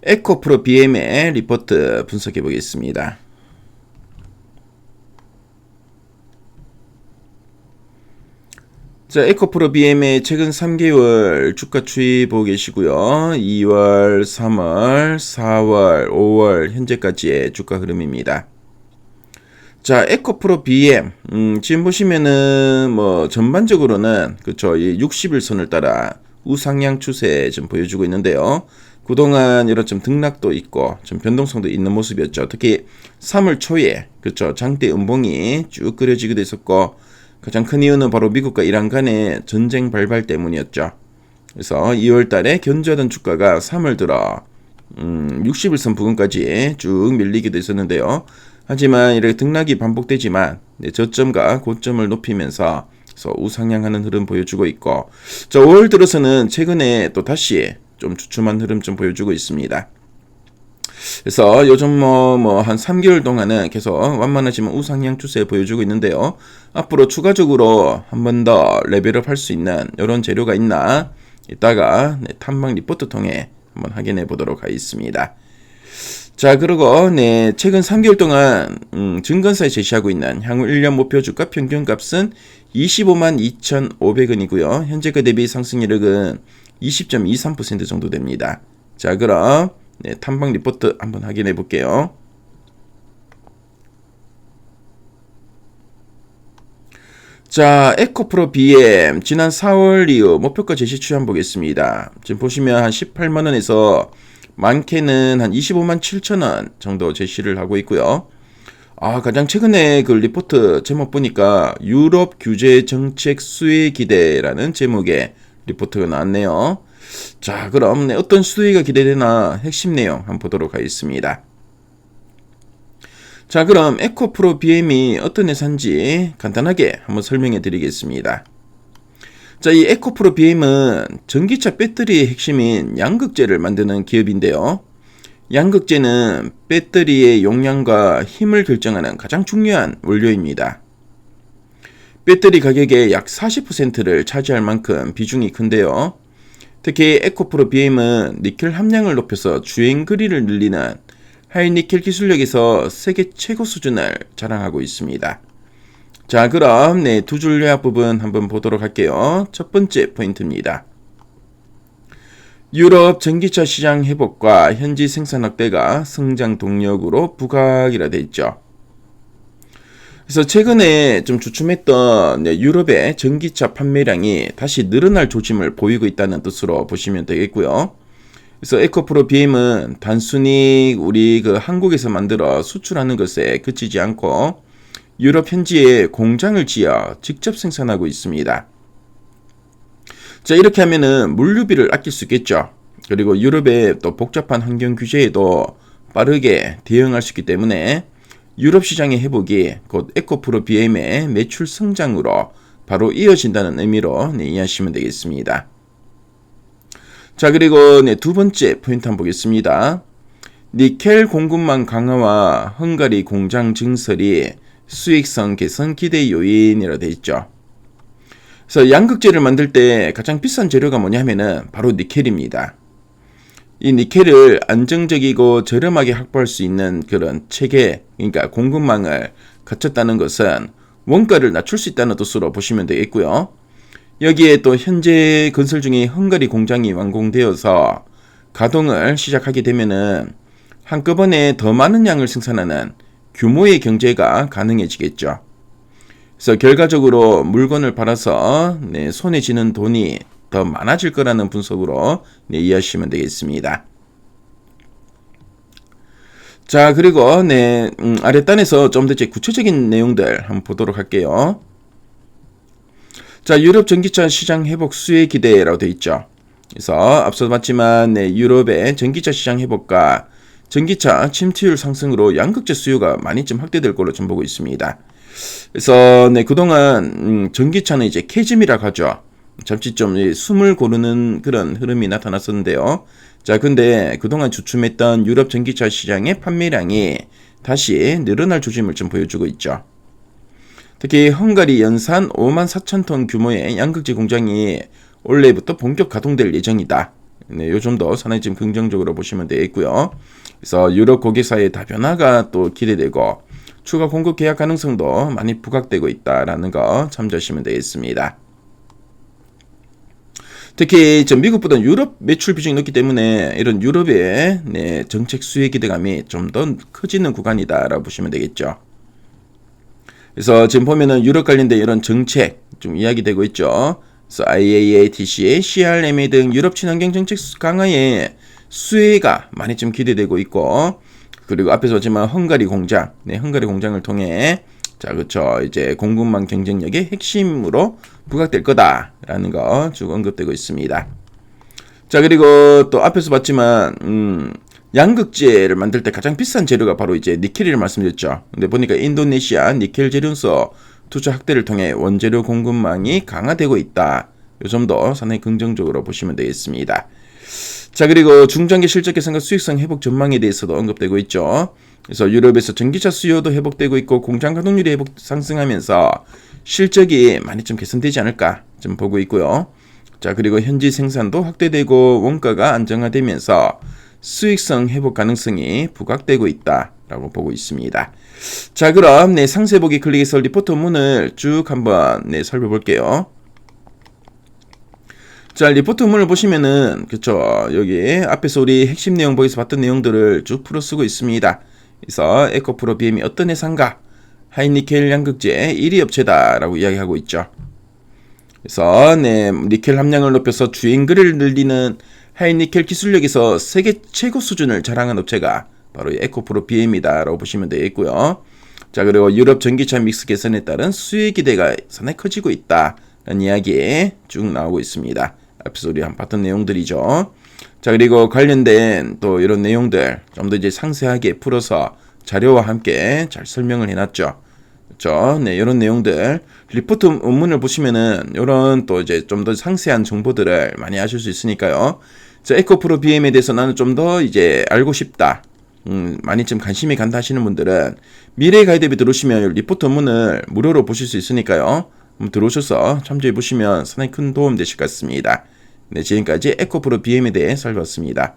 에코프로 BM의 리포트 분석해 보겠습니다. 자, 에코프로 BM의 최근 3개월 주가 추이 보고 계시고요. 2월, 3월, 4월, 5월 현재까지의 주가 흐름입니다. 자, 에코프로 BM 지금 보시면은 뭐 전반적으로는 그쵸, 이 60일선을 따라 우상향 추세 좀 보여주고 있는데요. 그동안 이런 좀 등락도 있고 좀 변동성도 있는 모습이었죠. 특히 3월 초에 그쵸, 장대 음봉이 쭉 그려지기도 했었고, 가장 큰 이유는 바로 미국과 이란 간의 전쟁 발발 때문이었죠. 그래서 2월 달에 견조하던 주가가 3월 들어 60일선 부근까지 쭉 밀리기도 했었는데요. 하지만 이렇게 등락이 반복되지만 저점과 고점을 높이면서 우상향하는 흐름 보여주고 있고, 5월 들어서는 최근에 또 다시 좀 주춤한 흐름 좀 보여주고 있습니다. 그래서 요즘 한 3개월 동안은 계속 완만하지만 우상향 추세 보여주고 있는데요. 앞으로 추가적으로 한 번 더 레벨업 할 수 있는 이런 재료가 있나 이따가 탐방 리포트 통해 한번 확인해 보도록 하겠습니다. 자, 그리고 최근 3개월 동안 증권사에 제시하고 있는 향후 1년 목표 주가 평균값은 25만 2,500원이고요. 현재가 대비 상승률은 20.23% 정도 됩니다. 자, 그럼 탐방 리포트 한번 확인해 볼게요. 자, 에코프로 BM 지난 4월 이후 목표가 제시 추이 한번 보겠습니다. 지금 보시면 한 18만원에서 많게는 한 25만 7천원 정도 제시를 하고 있고요. 가장 최근에 그 리포트 제목 보니까 유럽 규제 정책 수혜 기대라는 제목의 리포트가 나왔네요. 자, 그럼 어떤 수혜가 기대되나 핵심 내용 한번 보도록 하겠습니다. 자, 그럼 에코프로 BM이 어떤 회사인지 간단하게 한번 설명해 드리겠습니다. 자, 이 에코프로 BM은 전기차 배터리의 핵심인 양극재를 만드는 기업인데요. 양극재는 배터리의 용량과 힘을 결정하는 가장 중요한 원료입니다. 배터리 가격의 약 40%를 차지할 만큼 비중이 큰데요. 특히 에코프로 BM은 니켈 함량을 높여서 주행 거리를 늘리는 하이니켈 기술력에서 세계 최고 수준을 자랑하고 있습니다. 자, 그럼 두 줄 요약 부분 한번 보도록 할게요. 첫 번째 포인트입니다. 유럽 전기차 시장 회복과 현지 생산 확대가 성장 동력으로 부각이라 되어 있죠. 그래서 최근에 좀 주춤했던 유럽의 전기차 판매량이 다시 늘어날 조짐을 보이고 있다는 뜻으로 보시면 되겠고요. 그래서 에코프로 BM은 단순히 우리 한국에서 만들어 수출하는 것에 그치지 않고 유럽 현지에 공장을 지어 직접 생산하고 있습니다. 자, 이렇게 하면은 물류비를 아낄 수 있겠죠. 그리고 유럽의 또 복잡한 환경 규제에도 빠르게 대응할 수 있기 때문에 유럽 시장의 회복이 곧 에코프로 BM의 매출 성장으로 바로 이어진다는 의미로 이해하시면 되겠습니다. 자, 그리고 두 번째 포인트 한번 보겠습니다. 니켈 공급망 강화와 헝가리 공장 증설이 수익성 개선 기대 요인이라 되어 있죠. 그래서 양극재를 만들 때 가장 비싼 재료가 뭐냐면은 바로 니켈입니다. 이 니켈을 안정적이고 저렴하게 확보할 수 있는 그런 체계, 그러니까 공급망을 갖췄다는 것은 원가를 낮출 수 있다는 뜻으로 보시면 되겠고요. 여기에 또 현재 건설 중인 헝가리 공장이 완공되어서 가동을 시작하게 되면은 한꺼번에 더 많은 양을 생산하는 규모의 경제가 가능해지겠죠. 그래서 결과적으로 물건을 팔아서 손에 쥐는 돈이 더 많아질 거라는 분석으로 이해하시면 되겠습니다. 자, 그리고 아랫단에서 좀 더 구체적인 내용들 한번 보도록 할게요. 자, 유럽 전기차 시장 회복 수혜 기대라고 되어 있죠. 그래서 앞서 봤지만 유럽의 전기차 시장 회복과 전기차 침투율 상승으로 양극재 수요가 많이 좀 확대될 걸로 좀 보고 있습니다. 그래서 그동안 전기차는 이제 캐즘이라고 하죠. 잠시 좀 숨을 고르는 그런 흐름이 나타났었는데요. 자, 근데 그동안 주춤했던 유럽 전기차 시장의 판매량이 다시 늘어날 조짐을 좀 보여주고 있죠. 특히 헝가리 연산 5만 4천 톤 규모의 양극재 공장이 올해부터 본격 가동될 예정이다. 네, 요 점도 상당히 좀 긍정적으로 보시면 되겠고요. 그래서 유럽 고객사의 다변화가 또 기대되고 추가 공급 계약 가능성도 많이 부각되고 있다라는 거 참조하시면 되겠습니다. 특히 미국보다 유럽 매출 비중이 높기 때문에 이런 유럽의 정책 수혜 기대감이 좀 더 커지는 구간이다라고 보시면 되겠죠. 그래서 지금 보면은 유럽 관련된 이런 정책 좀 이야기되고 있죠. 그래서 IAEA, TCA, CRMA 등 유럽 친환경 정책 강화에 수혜가 많이 좀 기대되고 있고, 그리고 앞에서 봤지만 헝가리 공장을 통해 그렇죠. 이제 공급망 경쟁력의 핵심으로 부각될 거다라는 거 쭉 언급되고 있습니다. 자, 그리고 또 앞에서 봤지만 양극재를 만들 때 가장 비싼 재료가 바로 이제 니켈이라고 말씀드렸죠. 근데 보니까 인도네시아 니켈 재련소 투자 확대를 통해 원재료 공급망이 강화되고 있다. 이 점도 상당히 긍정적으로 보시면 되겠습니다. 자, 그리고 중장기 실적 개선과 수익성 회복 전망에 대해서도 언급되고 있죠. 그래서 유럽에서 전기차 수요도 회복되고 있고 공장 가동률이 상승하면서 실적이 많이 좀 개선되지 않을까 좀 보고 있고요. 자, 그리고 현지 생산도 확대되고 원가가 안정화되면서 수익성 회복 가능성이 부각되고 있다라고 보고 있습니다. 자, 그럼 상세 보기 클릭해서 리포트 원문을 쭉 한번 살펴볼게요. 자, 리포트 원문을 보시면은 그쵸, 여기 앞에서 우리 핵심 내용 보기에서 봤던 내용들을 쭉 풀어 쓰고 있습니다. 그래서 에코프로 BM이 어떤 회사인가? 하이니켈 양극재 1위 업체다라고 이야기하고 있죠. 그래서 니켈 함량을 높여서 주행거리를 늘리는 하이니켈 기술력에서 세계 최고 수준을 자랑한 업체가 바로 에코프로 BM이다라고 보시면 되겠고요. 자, 그리고 유럽 전기차 믹스 개선에 따른 수혜 기대가 상당히 커지고 있다라는 이야기 쭉 나오고 있습니다. 앞에서 우리 한번 봤던 내용들이죠. 자, 그리고 관련된 또 이런 내용들 좀 더 이제 상세하게 풀어서 자료와 함께 잘 설명을 해놨죠. 그렇죠? 이런 내용들 리포트 원문을 보시면은 이런 또 이제 좀 더 상세한 정보들을 많이 아실 수 있으니까요. 자, 에코프로 BM에 대해서 나는 좀 더 이제 알고 싶다. 많이 좀 관심이 간다 하시는 분들은 미래 가이드비 들어오시면 리포트 원문을 무료로 보실 수 있으니까요. 들어오셔서 참조해 보시면 상당히 큰 도움 되실 것 같습니다. 지금까지 에코프로 BM에 대해 살펴봤습니다.